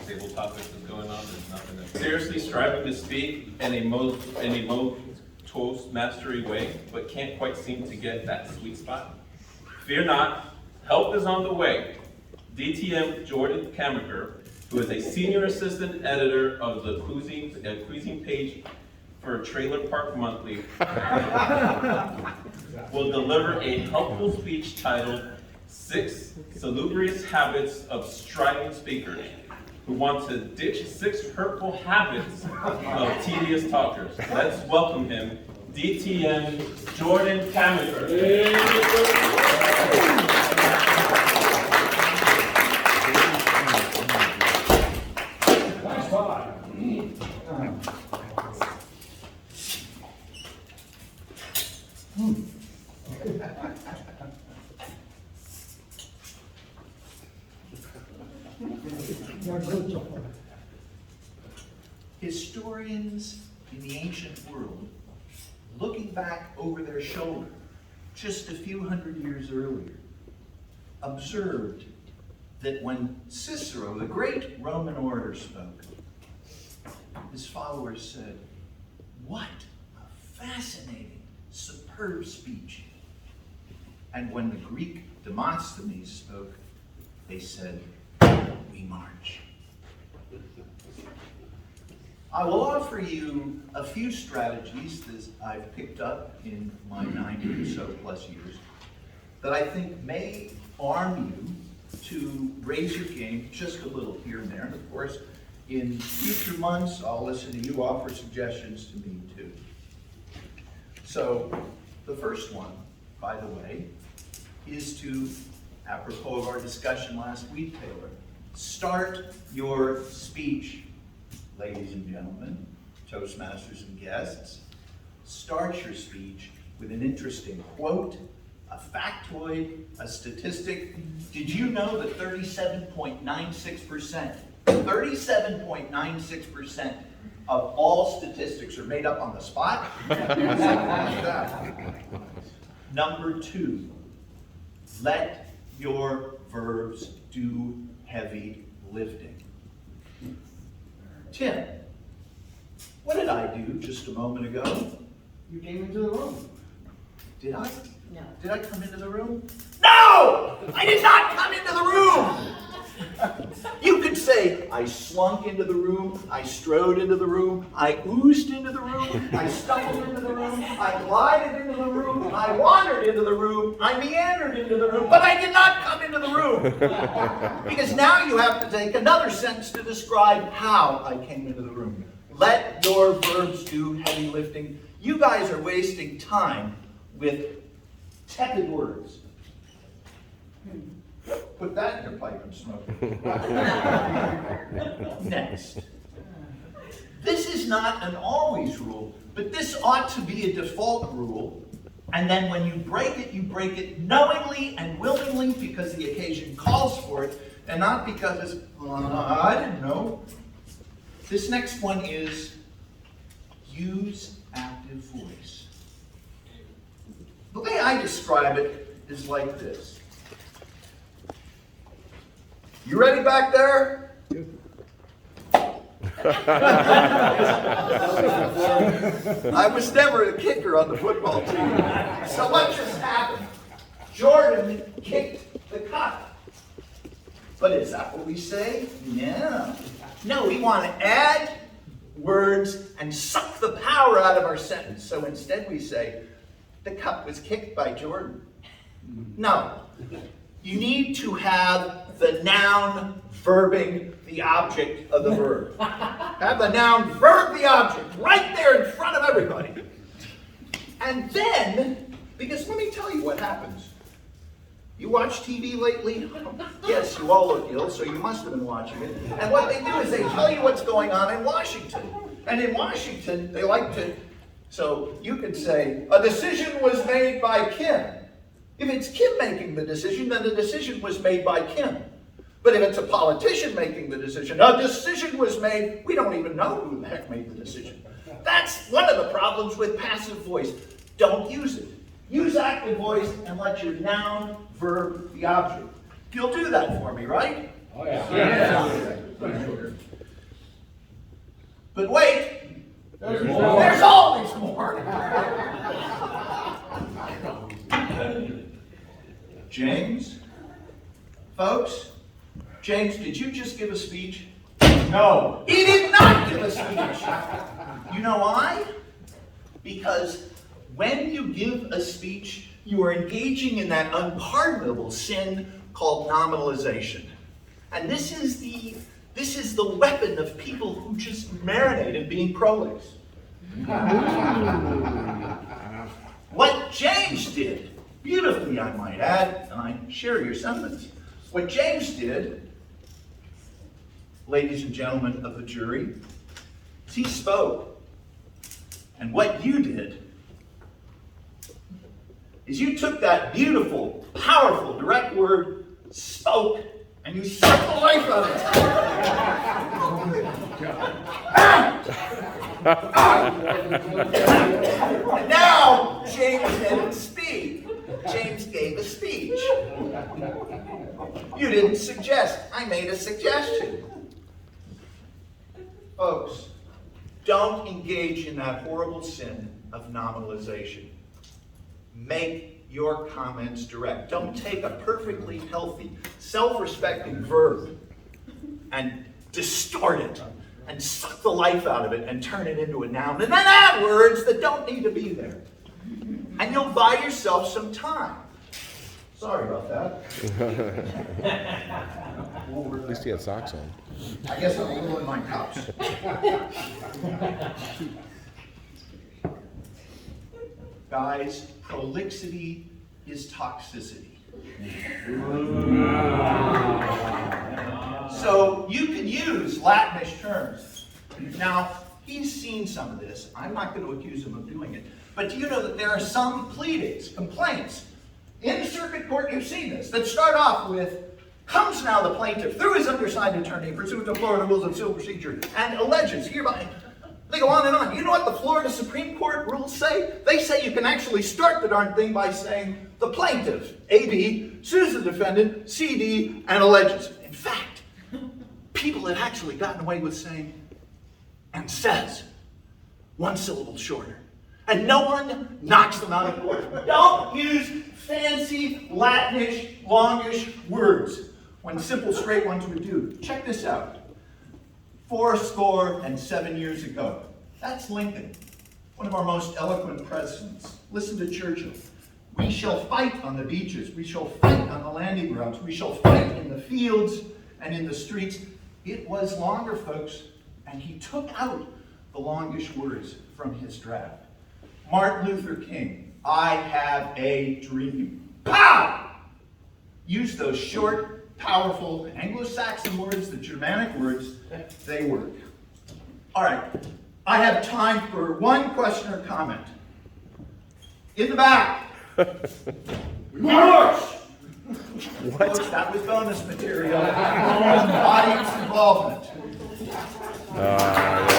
roundtable topics that's going on. There's nothing that seriously striving to speak in a most Toastmastery way, but can't quite seem to get that sweet spot. Fear not, help is on the way. DTM Jordan Camaker, who is a senior assistant editor of the cruising page for Trailer Park Monthly, will deliver a helpful speech titled 6 Salubrious Habits of Striving Speakers who want to ditch 6 hurtful habits of tedious talkers. Let's welcome him, DTM Jordan Camaker. Historians in the ancient world, looking back over their shoulder just a few hundred years earlier, observed that when Cicero, the great Roman orator, spoke, his followers said, "What a fascinating, superb speech." And when the Greek Demosthenes spoke, they said, "We march." I will offer you a few strategies that I've picked up in my 90 or so plus years that I think may arm you to raise your game just a little here and there. And of course, in future months, I'll listen to you offer suggestions to me too. So the first one, by the way, is to, apropos of our discussion last week, Taylor, start your speech. Ladies and gentlemen, Toastmasters and guests, start your speech with an interesting quote, a factoid, a statistic. Did you know that 37.96% of all statistics are made up on the spot? Number 2, let your verbs do heavy lifting. Tim, what did I do just a moment ago? You came into the room. Did I? No. Did I come into the room? No! I did not come into the room! You could say, I slunk into the room, I strode into the room, I oozed into the room, I stumbled into the room, I glided into the room, I wandered into the room, I meandered into the room, but I did not come into the room. Because now you have to take another sentence to describe how I came into the room. Let your verbs do heavy lifting. You guys are wasting time with tepid words. Put that in your pipe and smoke it. Next. This is not an always rule, but this ought to be a default rule. And then when you break it knowingly and willingly because the occasion calls for it, and not because it's, I didn't know. This next one is use active voice. The way I describe it is like this. You ready back there? I was never a kicker on the football team. So what just happened? Jordan kicked the cup. But is that what we say? No. No, we want to add words and suck the power out of our sentence. So instead we say, the cup was kicked by Jordan. No. You need to have the noun verbing the object of the verb. Have the noun verb the object right there in front of everybody. And then, because let me tell you what happens. You watch TV lately? Yes, you all look ill, so you must have been watching it. And what they do is they tell you what's going on in Washington. And in Washington, they like to, so you could say, a decision was made by Kim. If it's Kim making the decision, then the decision was made by Kim. But if it's a politician making the decision, a decision was made, we don't even know who the heck made the decision. That's one of the problems with passive voice. Don't use it. Use active voice and let your noun verb the object. You'll do that for me, right? Oh, yeah. But wait, there's always more. James? Folks? James, did you just give a speech? No. He did not give a speech. You know why? Because when you give a speech, you are engaging in that unpardonable sin called nominalization. And this is the weapon of people who just marinate in being prolix. What James did, beautifully I might add, and I share your sentiments, what James did, ladies and gentlemen of the jury, is he spoke. And what you did is you took that beautiful, powerful, direct word, spoke, and you sucked the life out of it. And now, James didn't speak. James gave a speech. You didn't suggest. I made a suggestion. Folks, don't engage in that horrible sin of nominalization. Make your comments direct. Don't take a perfectly healthy, self-respecting verb and distort it and suck the life out of it and turn it into a noun and then add words that don't need to be there. And you'll buy yourself some time. Sorry about that. At least he had socks on. I guess I'm a little in my cups. Guys, prolixity is toxicity. So you can use Latinish terms. Now, he's seen some of this. I'm not going to accuse him of doing it. But do you know that there are some pleadings, complaints, in the circuit court, you've seen this, that start off with, comes now the plaintiff through his undersigned attorney pursuant to Florida rules of civil procedure and alleges hereby. They go on and on. You know what the Florida Supreme Court rules say? They say you can actually start the darn thing by saying the plaintiff, AB, sues the defendant, CD, and alleges. In fact, people had actually gotten away with saying, and says, one syllable shorter. And no one knocks them out of court. Don't use fancy, Latinish, longish words when simple, straight ones would do. Check this out. 77 years ago. That's Lincoln, one of our most eloquent presidents. Listen to Churchill. We shall fight on the beaches. We shall fight on the landing grounds. We shall fight in the fields and in the streets. It was longer, folks, and he took out the longish words from his draft. Martin Luther King, I have a dream. Pow! Use those short, powerful Anglo-Saxon words, the Germanic words, they work. All right, I have time for one question or comment. In the back. March! Folks, that was bonus material. Audience involvement. Yeah.